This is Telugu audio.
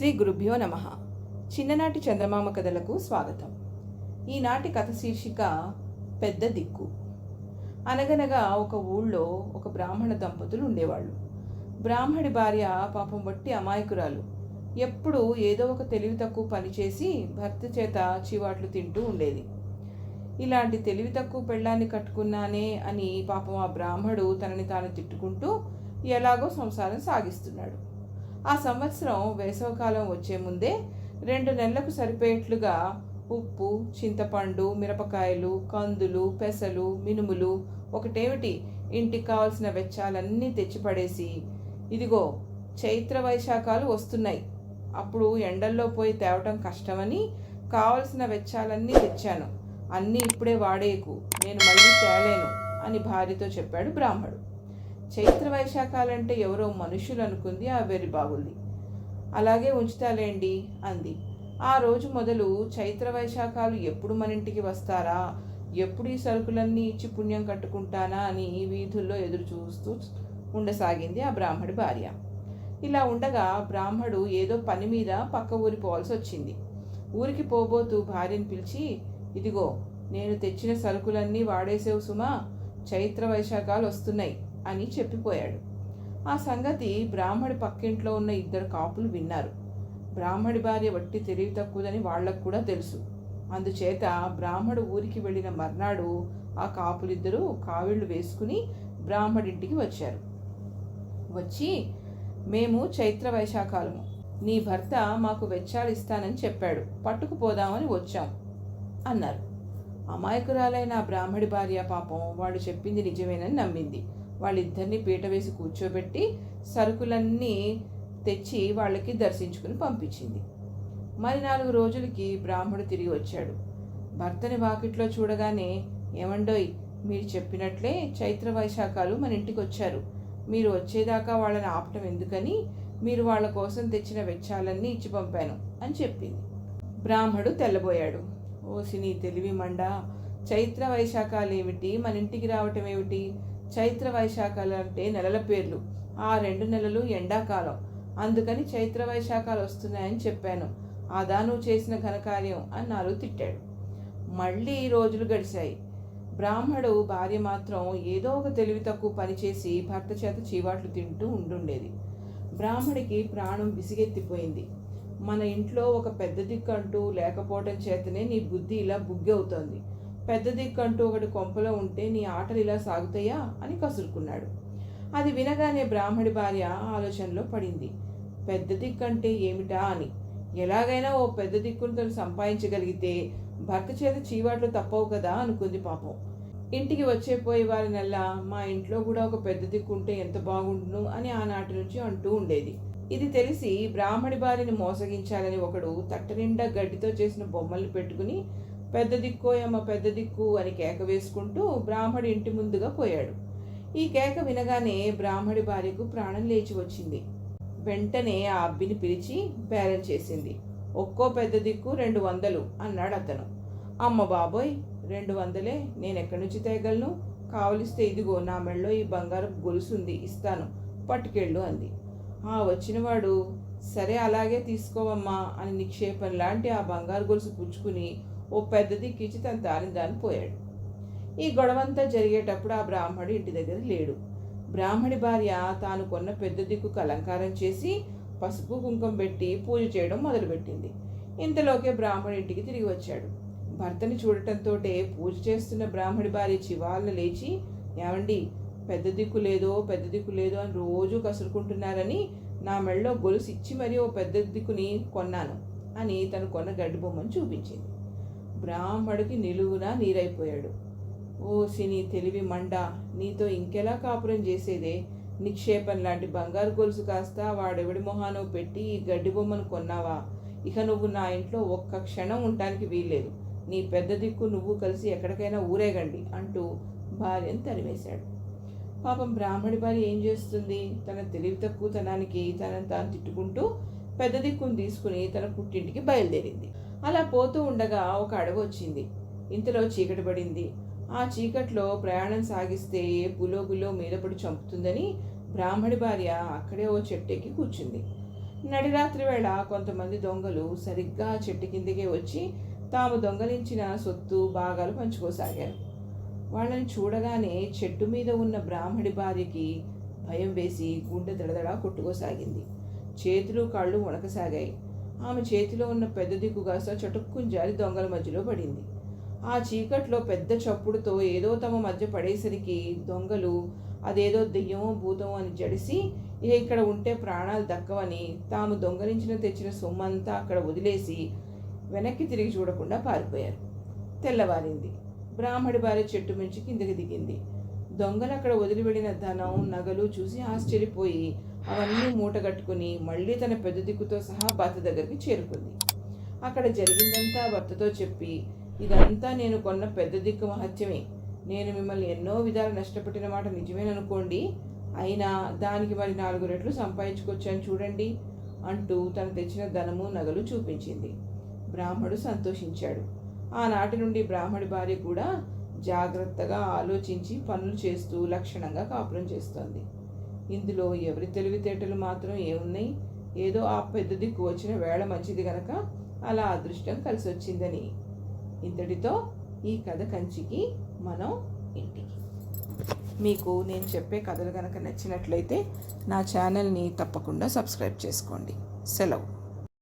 శ్రీ గురుభ్యో నమః. చిన్ననాటి చందమామ కథలకు స్వాగతం. ఈనాటి కథ శీర్షిక పెద్ద దిక్కు. అనగనగా ఒక ఊళ్ళో ఒక బ్రాహ్మణ దంపతులు ఉండేవాళ్ళు. బ్రాహ్మడి భార్య పాపం వట్టి అమాయకురాలు. ఎప్పుడూ ఏదో ఒక తెలివి తక్కువ పనిచేసి భర్త చేత చీవాట్లు తింటూ ఉండేది. ఇలాంటి తెలివి తక్కువ పెళ్ళాన్ని కట్టుకున్నానే అని పాపం ఆ బ్రాహ్మడు తనని తాను తిట్టుకుంటూ ఎలాగో సంసారం సాగిస్తున్నాడు. ఆ సంవత్సరం వేసవకాలం వచ్చే ముందే 2 నెలలకు సరిపోయేట్లుగా ఉప్పు, చింతపండు, మిరపకాయలు, కందులు, పెసలు, మినుములు, ఒకటేమిటి ఇంటికి కావాల్సిన వెచ్చాలన్నీ తెచ్చిపడేసి, ఇదిగో చైత్ర వైశాఖాలు వస్తున్నాయి, అప్పుడు ఎండల్లో పోయి తేవటం కష్టమని కావలసిన వెచ్చాలన్నీ తెచ్చాను, అన్నీ ఇప్పుడే వాడేకు, నేను మళ్ళీ తేలేను అని భార్యతో చెప్పాడు బ్రాహ్మడు. చైత్ర వైశాఖాలంటే ఎవరో మనుషులు అనుకుంది ఆ వెర్రి బాగుంది. అలాగే ఉంచుతాలేండి అంది. ఆ రోజు మొదలు చైత్ర వైశాఖాలు ఎప్పుడు మన ఇంటికి వస్తారా, ఎప్పుడు ఈ సరుకులన్నీ ఇచ్చి పుణ్యం కట్టుకుంటానా అని వీధుల్లో ఎదురు చూస్తూ ఉండసాగింది ఆ బ్రాహ్మడి భార్య. ఇలా ఉండగా బ్రాహ్మడు ఏదో పని మీద పక్క ఊరి పోవాల్సి వచ్చింది. ఊరికి పోబోతూ భార్యను పిలిచి, ఇదిగో నేను తెచ్చిన సరుకులన్నీ వాడేసేవు సుమా, చైత్ర వైశాఖాలు వస్తున్నాయి అని చెప్పిపోయాడు. ఆ సంగతి బ్రాహ్మడి పక్కింట్లో ఉన్న 2 కాపులు విన్నారు. బ్రాహ్మడి భార్య వట్టి తెలివి తక్కువదని వాళ్లకు కూడా తెలుసు. అందుచేత బ్రాహ్మడు ఊరికి వెళ్ళిన మర్నాడు ఆ కాపులిద్దరూ కావిళ్ళు వేసుకుని బ్రాహ్మడింటికి వచ్చారు. వచ్చి, మేము చైత్ర వైశాఖాలము, నీ భర్త మాకు వెచ్చాలు ఇస్తానని చెప్పాడు, పట్టుకుపోదామని వచ్చాం అన్నారు. అమాయకురాలైన ఆ బ్రాహ్మడి భార్య పాపం వాడు చెప్పింది నిజమేనని నమ్మింది. వాళ్ళిద్దరినీ పీట వేసి కూర్చోబెట్టి సరుకులన్నీ తెచ్చి వాళ్ళకి దర్శించుకుని పంపించింది. మరి 4 రోజులకి బ్రాహ్మడు తిరిగి వచ్చాడు. భర్తని వాకిట్లో చూడగానే, ఏమండోయ్, మీరు చెప్పినట్లే చైత్ర వైశాఖాలు మన ఇంటికి వచ్చారు, మీరు వచ్చేదాకా వాళ్ళని ఆపటం ఎందుకని మీరు వాళ్ళ కోసం తెచ్చిన వెచ్చాలన్నీ ఇచ్చి పంపాను అని చెప్పింది. బ్రాహ్మడు తెల్లబోయాడు. ఓసి నీ తెలివి మండ, చైత్ర వైశాఖాలు ఏమిటి, మన ఇంటికి రావటం ఏమిటి? చైత్ర వైశాఖాలు అంటే నెలల పేర్లు, ఆ 2 నెలలు ఎండాకాలం, అందుకని చైత్ర వైశాఖాలు వస్తున్నాయని చెప్పాను, అదా నువ్వు చేసిన ఘనకార్యం అని నాలుగు తిట్టాడు. మళ్ళీ రోజులు గడిచాయి. బ్రాహ్మడు భార్య మాత్రం ఏదో ఒక తెలివి తక్కువ పనిచేసి భర్త చేత చీవాట్లు తింటూ ఉండుండేది. బ్రాహ్మడికి ప్రాణం విసిగెత్తిపోయింది. మన ఇంట్లో ఒక పెద్ద దిక్కు అంటూ లేకపోవటం చేతనే నీ బుద్ధి ఇలా బుగ్గి అవుతోంది, పెద్ద దిక్కు అంటూ ఒకటి కొంపలో ఉంటే నీ ఆటలు ఇలా సాగుతాయా అని కసురుకున్నాడు. అది వినగానే బ్రాహ్మడి భార్య ఆలోచనలో పడింది. పెద్ద దిక్కు అంటే ఏమిటా అని. ఎలాగైనా ఓ పెద్ద దిక్కును తను సంపాదించగలిగితే భర్త చేత చీవాట్లు తప్పవు కదా అనుకుంది. పాపం ఇంటికి వచ్చేపోయే వారినల్లా మా ఇంట్లో కూడా ఒక పెద్ద దిక్కు ఉంటే ఎంత బాగుండును అని ఆనాటి నుంచి అంటూ ఉండేది. ఇది తెలిసి బ్రాహ్మడి భార్యని మోసగించాలని ఒకడు తట్ట నిండా గడ్డితో చేసిన బొమ్మల్ని పెట్టుకుని పెద్ద దిక్కోయమ్మ పెద్ద దిక్కు అని కేక వేసుకుంటూ బ్రాహ్మడి ఇంటి ముందుగా పోయాడు. ఈ కేక వినగానే బ్రాహ్మడి భార్యకు ప్రాణం లేచి వచ్చింది. వెంటనే ఆ అబ్బిని పిలిచి బేరం చేసింది. ఒక్కో పెద్ద దిక్కు 200 అన్నాడు అతను. అమ్మ బాబోయ్, 200 నేనెక్కడి నుంచి తేగలను? కావలిస్తే ఇదిగో నా మెళ్ళో ఈ బంగారం గొలుసుంది, ఇస్తాను, పట్టుకెళ్ళు అంది. ఆ వచ్చినవాడు, సరే అలాగే తీసుకోవమ్మా అని నిక్షేపం లాంటి ఆ బంగారు గొలుసు పుచ్చుకుని ఓ పెద్ద దిక్కిచ్చి తన దాని పోయాడు. ఈ గొడవంతా జరిగేటప్పుడు ఆ బ్రాహ్మడు ఇంటి దగ్గర లేడు. బ్రాహ్మడి భార్య తాను కొన్న పెద్ద దిక్కుకు అలంకారం చేసి పసుపు కుంకుమ పెట్టి పూజ చేయడం మొదలుపెట్టింది. ఇంతలోకే బ్రాహ్మడి ఇంటికి తిరిగి వచ్చాడు. భర్తని చూడటంతో పూజ చేస్తున్న బ్రాహ్మడి భార్య చివాలను లేచి, ఏమండి, పెద్ద దిక్కు లేదో పెద్ద దిక్కు లేదో అని రోజు కసురుకుంటున్నారని నా మెళ్ళలో గొలుసు ఇచ్చి మరీ ఓ పెద్ద దిక్కుని కొన్నాను అని తను కొన్న గడ్డి బొమ్మను చూపించింది. బ్రాహ్మడికి నిలువునా నీరైపోయాడు. ఓ సినీ తెలివి మండ, నీతో ఇంకెలా కాపురం చేసేదే? నిక్షేపం లాంటి బంగారు గొలుసు కాస్త వాడెవడి మొహానో పెట్టి ఈ గడ్డి బొమ్మను కొన్నావా? ఇక నువ్వు నా ఇంట్లో ఒక్క క్షణం ఉండటానికి వీల్లేదు, నీ పెద్ద దిక్కు నువ్వు కలిసి ఎక్కడికైనా ఊరేగండి అంటూ భార్యను తరిమేశాడు. పాపం బ్రాహ్మడి భార్య ఏం చేస్తుంది? తన తెలివి తక్కువతనానికి తనను తాను తిట్టుకుంటూ పెద్ద దిక్కును తీసుకుని తన పుట్టింటికి బయలుదేరింది. అలా పోతూ ఉండగా ఒక అడవి వచ్చింది. ఇంతలో చీకటి పడింది. ఆ చీకట్లో ప్రయాణం సాగిస్తే పులో గులో మీద పడి చంపుతుందని బ్రాహ్మడి భార్య అక్కడే ఓ చెట్టెక్కి కూర్చుంది. నడిరాత్రి వేళ కొంతమంది దొంగలు సరిగ్గా చెట్టు కిందకే వచ్చి తాము దొంగలించిన సొత్తు భాగాలు పంచుకోసాగారు. వాళ్ళని చూడగానే చెట్టు మీద ఉన్న బ్రాహ్మడి భార్యకి భయం వేసి గుండె దడదడా కొట్టుకోసాగింది. చేతులు కాళ్ళు వణకసాగాయి. ఆమె చేతిలో ఉన్న పెద్ద దిక్కుగాస చటుక్కుని జారి దొంగల మధ్యలో పడింది. ఆ చీకట్లో పెద్ద చప్పుడుతో ఏదో తమ మధ్య పడేసరికి దొంగలు అదేదో దెయ్యమో భూతమో అని జడిసి ఇక ఇక్కడ ఉంటే ప్రాణాలు దక్కవని తాము దొంగలించిన తెచ్చిన సొమ్మంతా అక్కడ వదిలేసి వెనక్కి తిరిగి చూడకుండా పారిపోయారు. తెల్లవారింది. బ్రాహ్మడి భార్య చెట్టు మించి కిందకి దిగింది. దొంగలు అక్కడ వదిలిపెడిన ధనం నగలు చూసి ఆశ్చర్యపోయి అవన్నీ మూటగట్టుకుని మళ్ళీ తన పెద్ద దిక్కుతో సహా భర్త దగ్గరికి చేరుకుంది. అక్కడ జరిగిందంతా భర్తతో చెప్పి, ఇదంతా నేను కొన్న పెద్ద దిక్కు మహత్యమే. నేను మిమ్మల్ని ఎన్నో విధాలు నష్టపెట్టిన మాట నిజమేననుకోండి, అయినా దానికి మరి 4 రెట్లు సంపాదించుకొచ్చాను చూడండి అంటూ తను తెచ్చిన ధనము నగలు చూపించింది. బ్రాహ్మడు సంతోషించాడు. ఆనాటి నుండి బ్రాహ్మడి భార్య కూడా జాగ్రత్తగా ఆలోచించి పనులు చేస్తూ లక్షణంగా కాపురం చేస్తోంది. ఇందులో ఎవరి తెలివితేటలు మాత్రం ఏమున్నాయి? ఏదో ఆ పెద్ద దిక్కు వచ్చిన వేళ మంచిది గనక అలా అదృష్టం కలిసి వచ్చిందని. ఇంతటితో ఈ కథ కంచికి, మనం ఇంటికి. మీకు నేను చెప్పే కథలు కనుక నచ్చినట్లయితే నా ఛానల్ని తప్పకుండా సబ్స్క్రైబ్ చేసుకోండి. సెలవు.